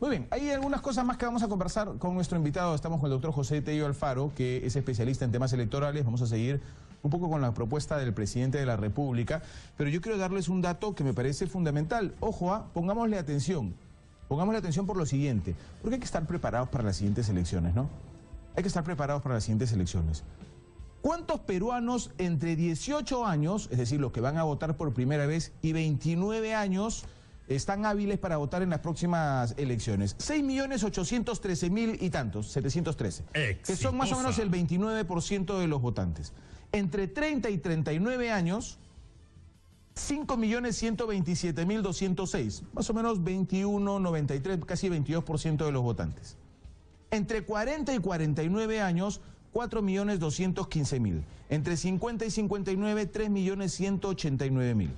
Muy bien, hay algunas cosas más que vamos a conversar con nuestro invitado. Estamos con el doctor José Tello Alfaro, que es especialista en temas electorales. Vamos a seguir un poco con la propuesta del presidente de la República, pero yo quiero darles un dato que me parece fundamental. Ojo, pongámosle atención por lo siguiente, porque hay que estar preparados para las siguientes elecciones, ¿no? Hay que estar preparados para las siguientes elecciones. ¿Cuántos peruanos entre 18 años, es decir, los que van a votar por primera vez, y 29 años... están hábiles para votar en las próximas elecciones? 6.813.000 y tantos, 713. Que son más o menos el 29% de los votantes. Entre 30 y 39 años, 5.127.206, más o menos 21, 93, casi 22% de los votantes. Entre 40 y 49 años, 4.215.000. Entre 50 y 59, 3.189.000.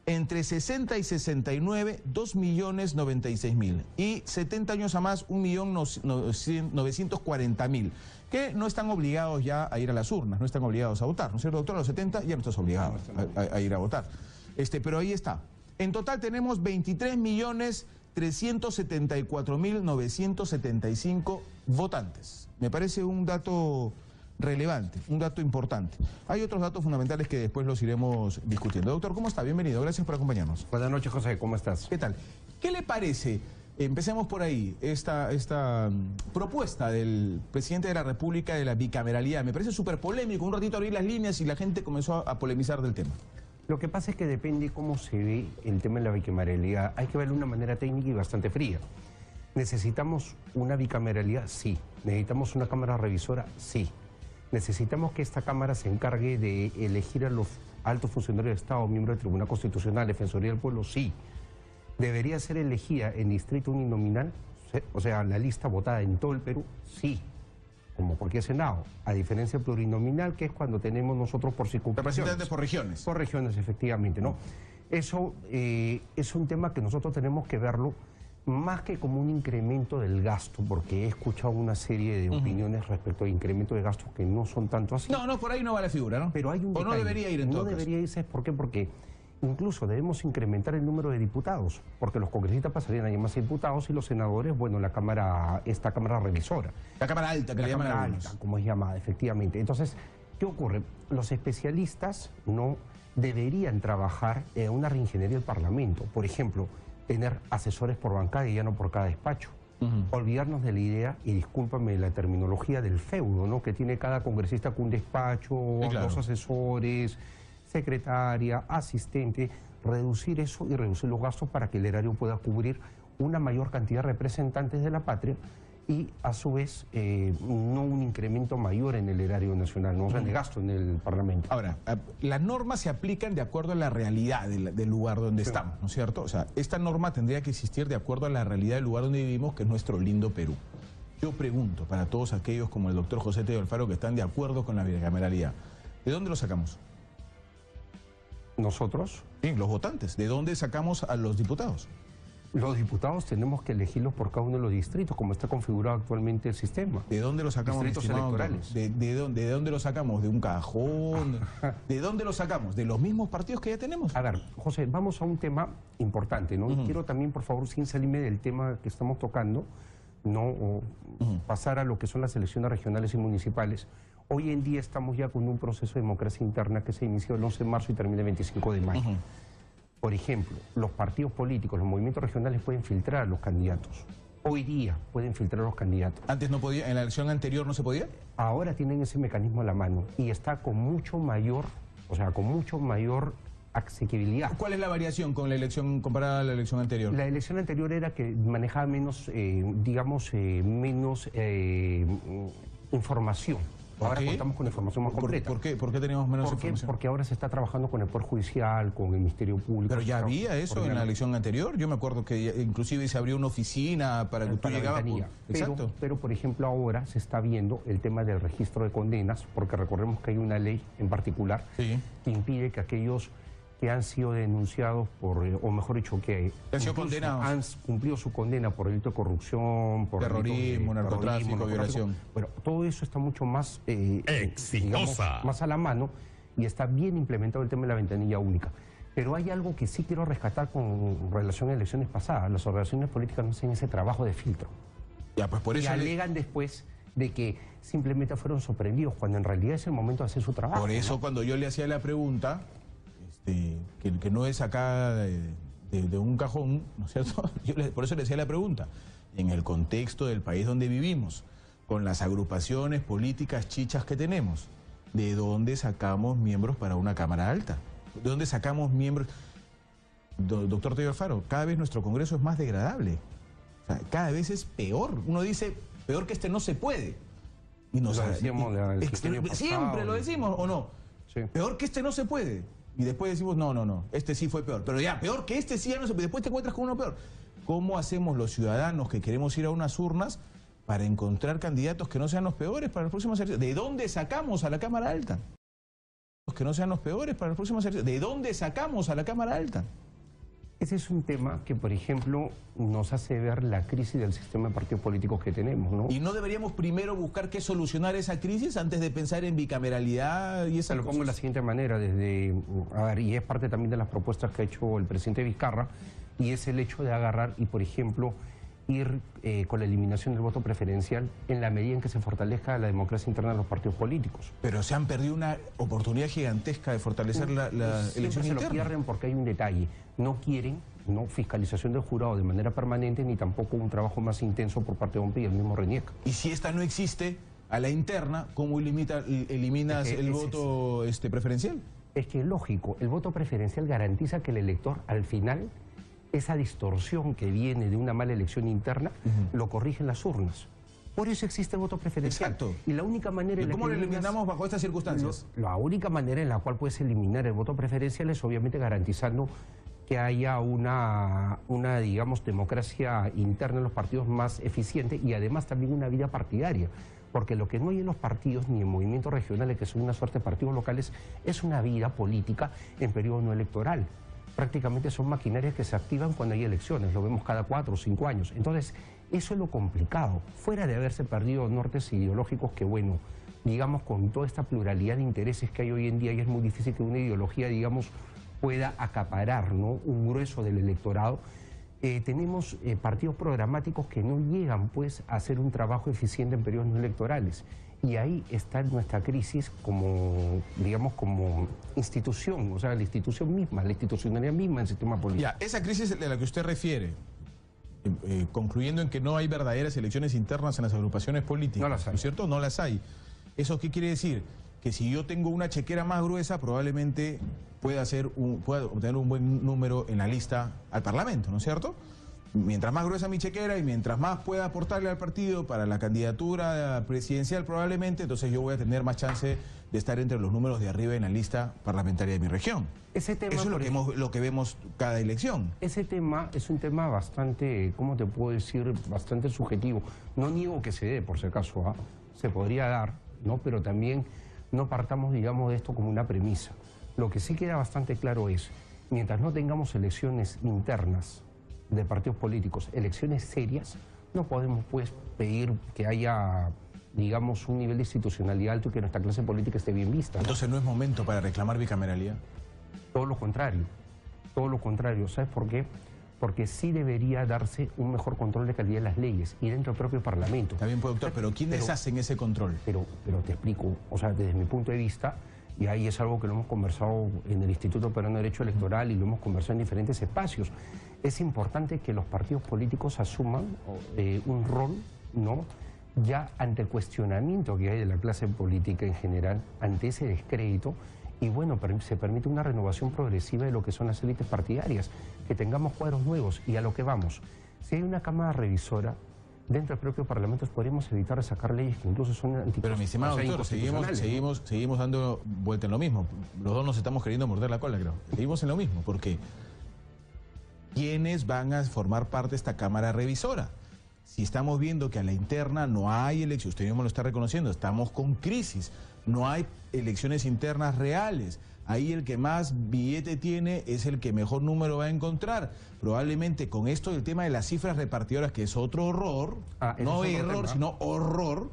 Entre 60 y 69, 2.096.000. Y 70 años a más, 1.940.000. Que no están obligados ya a ir a las urnas, no están obligados a votar, ¿no es cierto, doctor? A los 70 ya no estás obligado a ir a votar. Pero ahí está. En total tenemos 23.374.975 votantes. Me parece un dato relevante, un dato importante. Hay otros datos fundamentales que después los iremos discutiendo. Doctor, ¿cómo está? Bienvenido, gracias por acompañarnos. Buenas noches, José, ¿cómo estás? ¿Qué tal? ¿Qué le parece, empecemos por ahí, esta propuesta del presidente de la República de la bicameralidad? Me parece súper polémico, un ratito abrí las líneas y la gente comenzó a polemizar del tema. Lo que pasa es que depende cómo se ve el tema de la bicameralidad. Hay que verlo de una manera técnica y bastante fría. ¿Necesitamos una bicameralidad? Sí. ¿Necesitamos una cámara revisora? Sí. ¿Necesitamos que esta Cámara se encargue de elegir a los altos funcionarios de Estado, miembros del Tribunal Constitucional, Defensoría del Pueblo? Sí. ¿Debería ser elegida en distrito uninominal? O sea, la lista votada en todo el Perú? Sí. Como cualquier Senado. A diferencia del plurinominal, que es cuando tenemos nosotros por circunscripciones. Representantes por regiones. Por regiones, efectivamente, ¿no? Eso es un tema que nosotros tenemos que verlo más que como un incremento del gasto, porque he escuchado una serie de opiniones respecto al incremento de gastos que no son tanto así. No, por ahí no va la figura, ¿no? Pero hay un detalle. O no debería ir en todo caso. No debería irse, ¿por qué? Porque incluso debemos incrementar el número de diputados, porque los congresistas pasarían a llamarse diputados y los senadores, bueno, esta Cámara revisora. La Cámara Alta, que le llaman algunos. Alta, como es llamada, efectivamente. Entonces, ¿qué ocurre? Los especialistas no deberían trabajar en una reingeniería del Parlamento. Por ejemplo, tener asesores por bancada y ya no por cada despacho. Olvidarnos de la idea, y discúlpame la terminología, del feudo, ¿no? Que tiene cada congresista con un despacho, claro, dos asesores, secretaria, asistente. Reducir eso y reducir los gastos para que el erario pueda cubrir una mayor cantidad de representantes de la patria y a su vez no un incremento mayor en el erario nacional, no, o sea, de gasto en el Parlamento. Ahora, las normas se aplican de acuerdo a la realidad del lugar donde estamos, ¿no es cierto? O sea, esta norma tendría que existir de acuerdo a la realidad del lugar donde vivimos, que es nuestro lindo Perú. Yo pregunto para todos aquellos como el doctor José Tello Alfaro que están de acuerdo con la bicameralidad, ¿de dónde lo sacamos? ¿Nosotros? Sí, los votantes. ¿De dónde sacamos a los diputados? Los diputados tenemos que elegirlos por cada uno de los distritos, como está configurado actualmente el sistema. ¿De dónde los sacamos? Distritos electorales. ¿De dónde los sacamos? ¿De un cajón? ¿De dónde los sacamos? ¿De los mismos partidos que ya tenemos? A ver, José, vamos a un tema importante, ¿no? Y quiero también, por favor, sin salirme del tema que estamos tocando, no pasar a lo que son las elecciones regionales y municipales. Hoy en día estamos ya con un proceso de democracia interna que se inició el 11 de marzo y termina el 25 de mayo. Por ejemplo, los partidos políticos, los movimientos regionales pueden filtrar a los candidatos. Hoy día pueden filtrar a los candidatos. ¿Antes no podía? ¿En la elección anterior no se podía? Ahora tienen ese mecanismo a la mano y está con mucho mayor, asequibilidad. ¿Cuál es la variación con la elección comparada a la elección anterior? La elección anterior era que manejaba menos, menos información. Ahora contamos con información más completa. ¿Por qué teníamos menos información? Porque ahora se está trabajando con el Poder Judicial, con el Ministerio Público. ¿Pero ya había eso en la elección anterior? Yo me acuerdo que inclusive se abrió una oficina para que tú llegabas. Exacto. Pero, por ejemplo, ahora se está viendo el tema del registro de condenas, porque recordemos que hay una ley en particular que impide que aquellos que han sido denunciados por, o mejor dicho, que han cumplido su condena por delito de corrupción, por terrorismo, narcotráfico, violación. Bueno, todo eso está mucho más, digamos, más a la mano y está bien implementado el tema de la ventanilla única. Pero hay algo que sí quiero rescatar con relación a elecciones pasadas. Las organizaciones políticas no hacen ese trabajo de filtro. Ya, pues por eso y alegan después de que simplemente fueron sorprendidos, cuando en realidad es el momento de hacer su trabajo. Por eso, ¿no? Cuando yo le hacía la pregunta, que no es sacada de un cajón, ¿no es cierto? Por eso le hacía la pregunta. En el contexto del país donde vivimos, con las agrupaciones políticas chichas que tenemos, ¿de dónde sacamos miembros para una Cámara Alta? ¿De dónde sacamos miembros? Doctor Tello Alfaro, cada vez nuestro Congreso es más degradable. O sea, cada vez es peor. Uno dice, peor que este no se puede. Y nos siempre lo decimos, ¿o no? Sí. Peor que este no se puede. Y después decimos, no, este sí fue peor. Pero ya, peor que este sí ya no se puede. Después te encuentras con uno peor. ¿Cómo hacemos los ciudadanos que queremos ir a unas urnas para encontrar candidatos que no sean los peores para los próximos ejercicios? ¿De dónde sacamos a la Cámara Alta? Que no sean los peores para los próximos ejercicios. ¿De dónde sacamos a la Cámara Alta? Ese es un tema que, por ejemplo, nos hace ver la crisis del sistema de partidos políticos que tenemos, ¿no? ¿Y no deberíamos primero buscar qué solucionar esa crisis antes de pensar en bicameralidad y esas Lo cosas? pongo de la siguiente manera, y es parte también de las propuestas que ha hecho el presidente Vizcarra, y es el hecho de agarrar y, por ejemplo, ir con la eliminación del voto preferencial en la medida en que se fortalezca la democracia interna de los partidos políticos. Pero se han perdido una oportunidad gigantesca de fortalecer la elección se interna. lo pierden porque hay un detalle. No quieren fiscalización del jurado de manera permanente, ni tampoco un trabajo más intenso por parte de OMPE y el mismo Reñeca. Y si esta no existe a la interna, ¿cómo eliminas el voto preferencial? Es que es lógico, el voto preferencial garantiza que el elector al final, esa distorsión que viene de una mala elección interna, lo corrigen las urnas. Por eso existe el voto preferencial. Exacto. Y la única manera ¿Y cómo lo eliminamos bajo estas circunstancias? La única manera en la cual puedes eliminar el voto preferencial es obviamente garantizando que haya una digamos, democracia interna en los partidos más eficiente y además también una vida partidaria. Porque lo que no hay en los partidos ni en movimientos regionales, que son una suerte de partidos locales, es una vida política en periodo no electoral. Prácticamente son maquinarias que se activan cuando hay elecciones, lo vemos cada 4 o 5 años. Entonces, eso es lo complicado. Fuera de haberse perdido nortes ideológicos que, bueno, digamos, con toda esta pluralidad de intereses que hay hoy en día, y es muy difícil que una ideología, digamos, pueda acaparar, ¿no?, un grueso del electorado. Tenemos partidos programáticos que no llegan, pues, a hacer un trabajo eficiente en periodos no electorales. Y ahí está nuestra crisis como, digamos, como institución, o sea, la institución misma, la institucionalidad misma del sistema político. Ya, esa crisis de la que usted refiere, concluyendo en que no hay verdaderas elecciones internas en las agrupaciones políticas, No las hay. ¿no es cierto? No las hay. ¿Eso qué quiere decir? Que si yo tengo una chequera más gruesa, probablemente pueda obtener un buen número en la lista al Parlamento, ¿no es cierto? Mientras más gruesa mi chequera y mientras más pueda aportarle al partido para la candidatura presidencial probablemente, entonces yo voy a tener más chance de estar entre los números de arriba en la lista parlamentaria de mi región. Ese tema, eso es lo que vemos cada elección. Ese tema es un tema bastante, ¿cómo te puedo decir?, bastante subjetivo. No niego que se dé, por si acaso, se podría dar, ¿no? Pero también no partamos, digamos, de esto como una premisa. Lo que sí queda bastante claro es, mientras no tengamos elecciones internas de partidos políticos, elecciones serias, no podemos, pues, pedir que haya, digamos, un nivel de institucionalidad alto y que nuestra clase política esté bien vista, ¿no? Entonces no es momento para reclamar bicameralidad. Todo lo contrario, todo lo contrario. ¿Sabes por qué? Porque sí debería darse un mejor control de calidad de las leyes y dentro del propio Parlamento. Está bien, doctor, pero ¿quiénes hacen ese control? Pero te explico, o sea, desde mi punto de vista, y ahí es algo que lo hemos conversado en el Instituto Peruano de Derecho Electoral y lo hemos conversado en diferentes espacios, es importante que los partidos políticos asuman un rol, ¿no?, ya ante el cuestionamiento que hay de la clase política en general, ante ese descrédito, y bueno, se permite una renovación progresiva de lo que son las élites partidarias, que tengamos cuadros nuevos y a lo que vamos. Si hay una cámara revisora, dentro del propio Parlamento podríamos evitar sacar leyes que incluso son anticonstitucionales. Pero mi estimado doctor, seguimos dando vuelta en lo mismo. Los dos nos estamos queriendo morder la cola, creo. Seguimos en lo mismo, porque ¿quiénes van a formar parte de esta cámara revisora? Si estamos viendo que a la interna no hay elecciones, usted mismo lo está reconociendo, estamos con crisis, no hay elecciones internas reales. Ahí el que más billete tiene es el que mejor número va a encontrar. Probablemente con esto del tema de las cifras repartidoras, que es otro horror, no error, sino horror,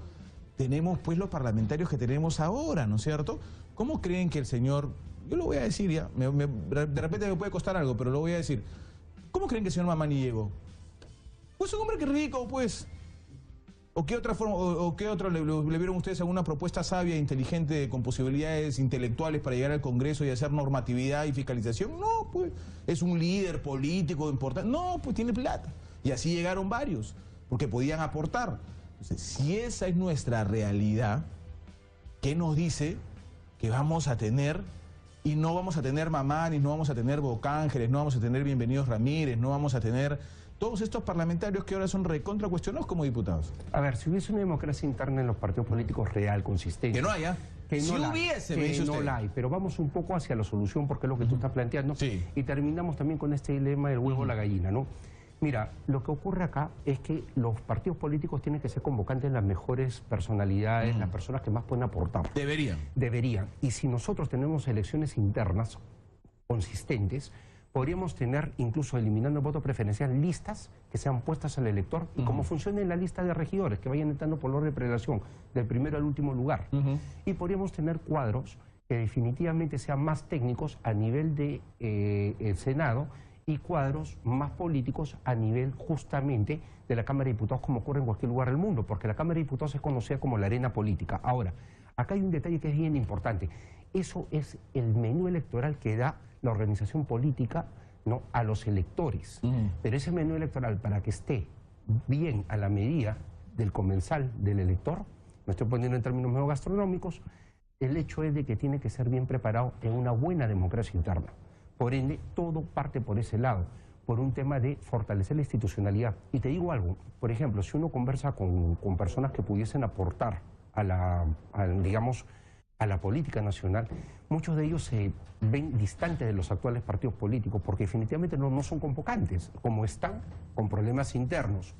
tenemos pues los parlamentarios que tenemos ahora, ¿no es cierto? ¿Cómo creen que el señor yo lo voy a decir ya, de repente me puede costar algo, pero lo voy a decir. ¿Cómo creen que el señor Mamani llegó? Pues un hombre que rico, pues. ¿O qué otra forma, o qué otro le vieron ustedes alguna propuesta sabia, inteligente, con posibilidades intelectuales para llegar al Congreso y hacer normatividad y fiscalización? No, pues, es un líder político importante. No, pues tiene plata. Y así llegaron varios, porque podían aportar. Entonces, si esa es nuestra realidad, ¿qué nos dice que vamos a tener? Y no vamos a tener Mamanis, no vamos a tener Bocángeles, no vamos a tener Bienvenidos Ramírez, no vamos a tener todos estos parlamentarios que ahora son recontra cuestionados como diputados. A ver, si hubiese una democracia interna en los partidos políticos real, consistente... Que no haya. Que si no hubiese, me dice usted. No la hay, pero vamos un poco hacia la solución porque es lo que tú estás planteando. Sí. Y terminamos también con este dilema del huevo o la gallina, ¿no? Mira, lo que ocurre acá es que los partidos políticos tienen que ser convocantes de las mejores personalidades, las personas que más pueden aportar. Deberían. Deberían. Y si nosotros tenemos elecciones internas consistentes, podríamos tener, incluso eliminando el voto preferencial, listas que sean puestas al elector y como funcione la lista de regidores, que vayan entrando por orden de prelación, del primero al último lugar. Y podríamos tener cuadros que definitivamente sean más técnicos a nivel de el Senado y cuadros más políticos a nivel justamente de la Cámara de Diputados, como ocurre en cualquier lugar del mundo, porque la Cámara de Diputados es conocida como la arena política. Ahora, acá hay un detalle que es bien importante. Eso es el menú electoral que da la organización política, ¿no?, a los electores. Pero ese menú electoral, para que esté bien a la medida del comensal del elector, me estoy poniendo en términos medio gastronómicos, el hecho es de que tiene que ser bien preparado en una buena democracia interna. Por ende, todo parte por ese lado, por un tema de fortalecer la institucionalidad. Y te digo algo, por ejemplo, si uno conversa con personas que pudiesen aportar a la política nacional, muchos de ellos se ven distantes de los actuales partidos políticos porque definitivamente no son convocantes, como están con problemas internos,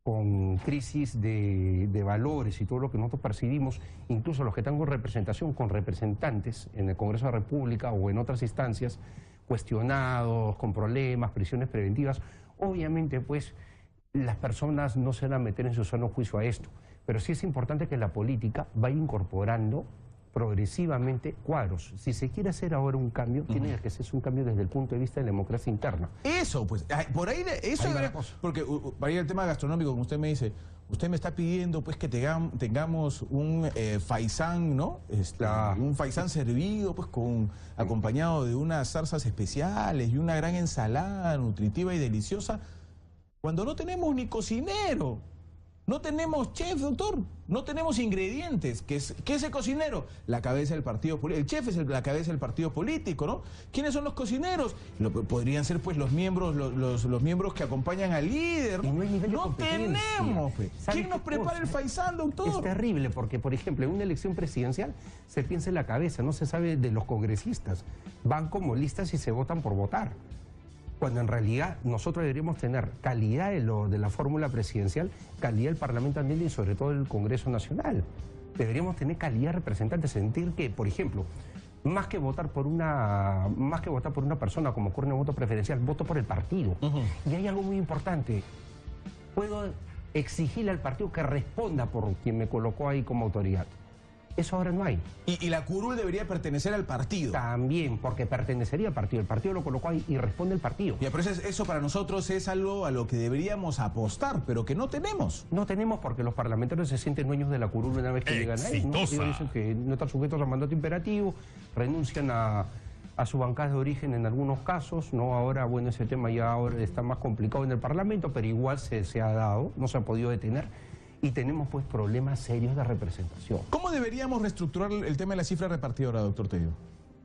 con crisis de valores y todo lo que nosotros percibimos, incluso los que están con representación, con representantes en el Congreso de la República o en otras instancias, cuestionados, con problemas, prisiones preventivas. Obviamente, pues, las personas no se van a meter en su sano juicio a esto, pero sí es importante que la política vaya incorporando progresivamente cuadros. Si se quiere hacer ahora un cambio, tiene que ser un cambio desde el punto de vista de la democracia interna. Eso, pues, por ahí, eso Ahí va debería, la cosa. porque para ir al tema gastronómico, como usted me dice, usted me está pidiendo pues que tengamos un faisán, ¿no? Un faisán servido, pues, acompañado de unas zarzas especiales y una gran ensalada nutritiva y deliciosa, cuando no tenemos ni cocinero. No tenemos chef, doctor, no tenemos ingredientes. ¿Qué es el cocinero? La cabeza del partido político. El chef es la cabeza del partido político, ¿no? ¿Quiénes son los cocineros? Podrían ser pues los miembros, los miembros que acompañan al líder. Y no hay nivel de no competencia. tenemos, pues. ¿Sabe ¿Quién nos qué prepara cosa? el faisán, doctor? Es terrible porque, por ejemplo, en una elección presidencial se piensa en la cabeza, no se sabe de los congresistas. Van como listas y se votan por votar. Cuando en realidad nosotros deberíamos tener calidad de la fórmula presidencial, calidad del Parlamento andino y sobre todo del Congreso Nacional. Deberíamos tener calidad de representantes, sentir que, por ejemplo, más que votar por una persona, como ocurre en el voto preferencial, voto por el partido. Y hay algo muy importante. Puedo exigirle al partido que responda por quien me colocó ahí como autoridad. Eso ahora no hay. Y la curul debería pertenecer al partido. También, porque pertenecería al partido. El partido lo colocó ahí y responde el partido. Ya, pero eso para nosotros es algo a lo que deberíamos apostar, pero que no tenemos. No tenemos porque los parlamentarios se sienten dueños de la curul una vez que llegan ahí, ¿no? Ellos dicen que no están sujetos a mandato imperativo, renuncian a su bancada de origen en algunos casos, ¿no? Ahora, bueno, ese tema ya ahora está más complicado en el Parlamento, pero igual se ha dado, no se ha podido detener. Y tenemos pues problemas serios de representación. ¿Cómo deberíamos reestructurar el tema de la cifra repartidora, doctor Tello?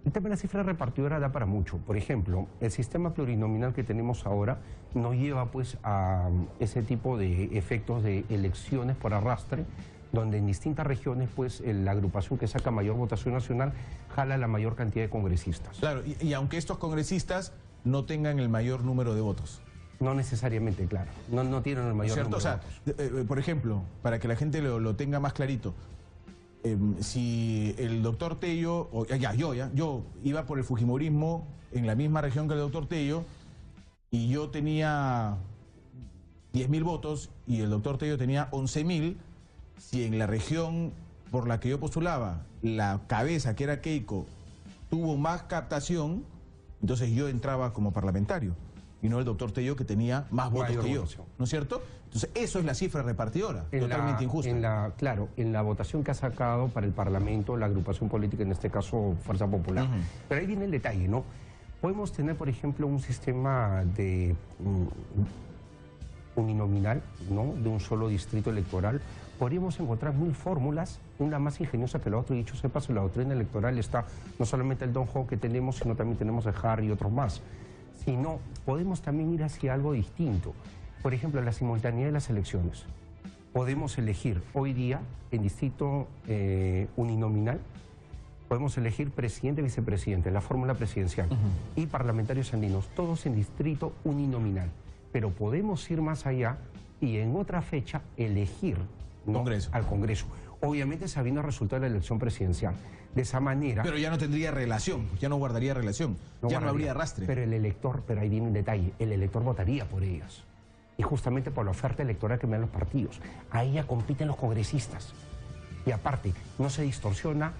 El tema de la cifra repartidora da para mucho. Por ejemplo, el sistema plurinominal que tenemos ahora nos lleva pues a ese tipo de efectos de elecciones por arrastre, donde en distintas regiones pues la agrupación que saca mayor votación nacional jala la mayor cantidad de congresistas. Claro, y aunque estos congresistas no tengan el mayor número de votos. No necesariamente, claro. No tienen el mayor ¿Cierto? número O sea, por ejemplo, para que la gente lo tenga más clarito, si el doctor Tello, yo iba por el fujimorismo en la misma región que el doctor Tello y yo tenía 10.000 votos y el doctor Tello tenía 11.000, si en la región por la que yo postulaba, la cabeza que era Keiko tuvo más captación, entonces yo entraba como parlamentario. Y no el doctor Tello, que tenía más votos que yo, votación. ¿no es cierto? Entonces, eso es la cifra repartidora, totalmente injusta. Claro, en la votación que ha sacado para el Parlamento la agrupación política, en este caso Fuerza Popular. Pero ahí viene el detalle, ¿no? Podemos tener, por ejemplo, un sistema de uninominal, ¿no? De un solo distrito electoral. Podríamos encontrar mil fórmulas, una más ingeniosa que la otra. Y dicho sea paso, la doctrina electoral está no solamente el Don Ho que tenemos, sino también tenemos el Harry y otros más. Sino podemos también ir hacia algo distinto. Por ejemplo, la simultaneidad de las elecciones. Podemos elegir hoy día en distrito uninominal, podemos elegir presidente, vicepresidente, la fórmula presidencial, y parlamentarios andinos, todos en distrito uninominal. Pero podemos ir más allá y en otra fecha elegir, ¿no?, al Congreso. Obviamente sabiendo el resultado de la elección presidencial. De esa manera... Pero ya no tendría relación, ya no guardaría relación, ya no habría arrastre. Pero el elector, pero ahí viene un detalle, el elector votaría por ellas. Y justamente por la oferta electoral que me dan los partidos. Ahí ya compiten los congresistas. Y aparte, no se distorsiona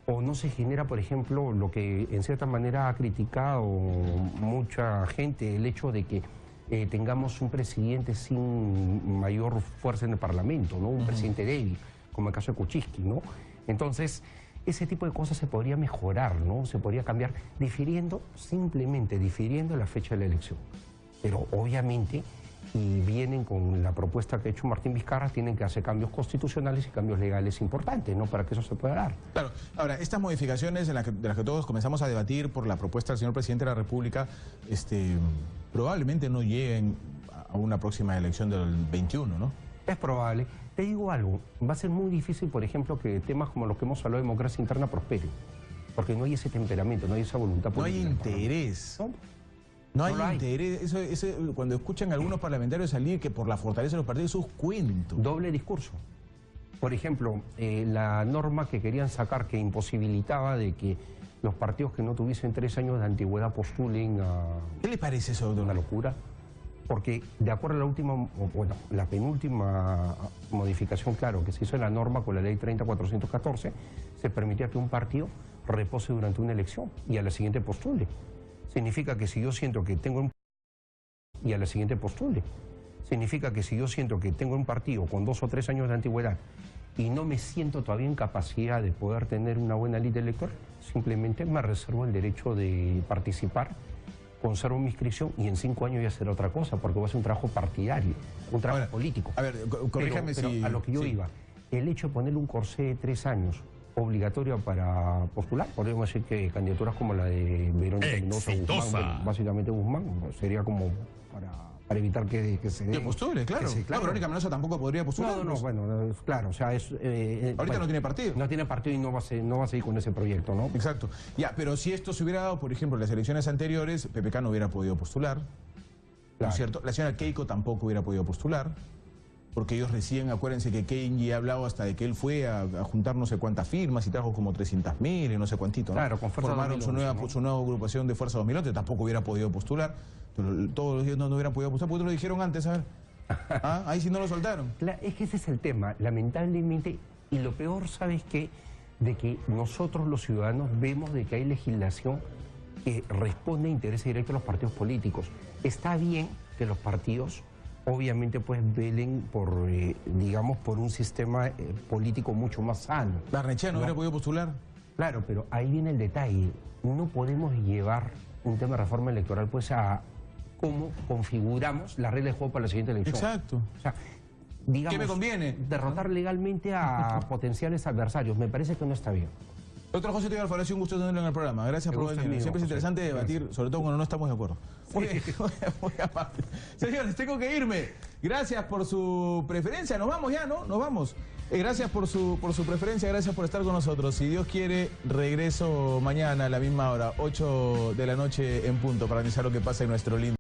o no se genera, por ejemplo, lo que en cierta manera ha criticado mucha gente, el hecho de que tengamos un presidente sin mayor fuerza en el Parlamento, ¿no? Un presidente débil, como el caso de Kuczynski, ¿no? Entonces, ese tipo de cosas se podría mejorar, ¿no? Se podría cambiar simplemente difiriendo la fecha de la elección. Pero obviamente, y vienen con la propuesta que ha hecho Martín Vizcarra, tienen que hacer cambios constitucionales y cambios legales importantes, ¿no?, para que eso se pueda dar. Claro. Ahora, estas modificaciones de las que todos comenzamos a debatir por la propuesta del señor presidente de la República, probablemente no lleguen a una próxima elección del 21, ¿no? Es probable. Te digo algo, va a ser muy difícil, por ejemplo, que temas como los que hemos hablado de democracia interna prosperen, porque no hay ese temperamento, no hay esa voluntad política. No hay interés. No hay interés. Eso, cuando escuchan a algunos parlamentarios salir que por la fortaleza de los partidos, eso es cuento. Doble discurso. Por ejemplo, la norma que querían sacar que imposibilitaba de que los partidos que no tuviesen 3 años de antigüedad postulen a... ¿Qué le parece eso, doctor? Una locura. Porque de acuerdo a la última, la penúltima modificación, claro, que se hizo en la norma con la ley 30.414, se permitía que un partido repose durante una elección y a la siguiente postule. Significa que si yo siento que tengo un y a la siguiente postule. Significa que si yo siento que tengo un partido con 2 o 3 años de antigüedad y no me siento todavía en capacidad de poder tener una buena lista electoral, simplemente me reservo el derecho de participar, conservo mi inscripción y en 5 años voy a hacer otra cosa, porque va a ser un trabajo partidario, un trabajo político. A ver, corríjame pero si... a lo que yo iba, el hecho de ponerle un corsé de 3 años obligatorio para postular, podríamos decir que candidaturas como la de Verónica Mendoza, Guzmán, bueno, básicamente Guzmán, sería como para evitar que se dé... Que postule, claro. Claro. Verónica Mendoza tampoco podría postular. No, bueno, claro, o sea, es... ahorita no tiene partido. No tiene partido y no va a seguir con ese proyecto, ¿no? Exacto. Ya, pero si esto se hubiera dado, por ejemplo, en las elecciones anteriores, PPK no hubiera podido postular, ¿no es cierto? La señora Keiko tampoco hubiera podido postular, porque ellos recién, acuérdense que Kenji ha hablado hasta de que él fue a juntar no sé cuántas firmas y trajo como 300.000 y no sé cuantito, ¿no? Claro, con Fuerza Formaron 2011, su nueva agrupación de Fuerza 2011, tampoco hubiera podido postular. Todos los días no hubieran podido postular, porque lo dijeron antes, a ver. Ahí sí no lo soltaron. Es que ese es el tema, lamentablemente, y lo peor, ¿sabes qué? De que nosotros los ciudadanos vemos de que hay legislación que responde a intereses directos de los partidos políticos. Está bien que los partidos obviamente pues velen por, digamos, por un sistema político mucho más sano. Barnechea no hubiera podido postular. Claro, pero ahí viene el detalle. No podemos llevar un tema de reforma electoral pues a cómo configuramos la regla de juego para la siguiente elección. Exacto. O sea, digamos, ¿qué me conviene? Derrotar legalmente a potenciales adversarios. Me parece que no está bien. Doctor José Tello Alfaro, ha sido un gusto tenerlo en el programa. Gracias por venir. Siempre es interesante debatir, sobre todo cuando no estamos de acuerdo. Muy amable. Señores, tengo que irme. Gracias por su preferencia. Nos vamos ya, ¿no? Nos vamos. Gracias por su preferencia, gracias por estar con nosotros. Si Dios quiere, regreso mañana a la misma hora, 8 de la noche en punto, para analizar lo que pasa en nuestro lindo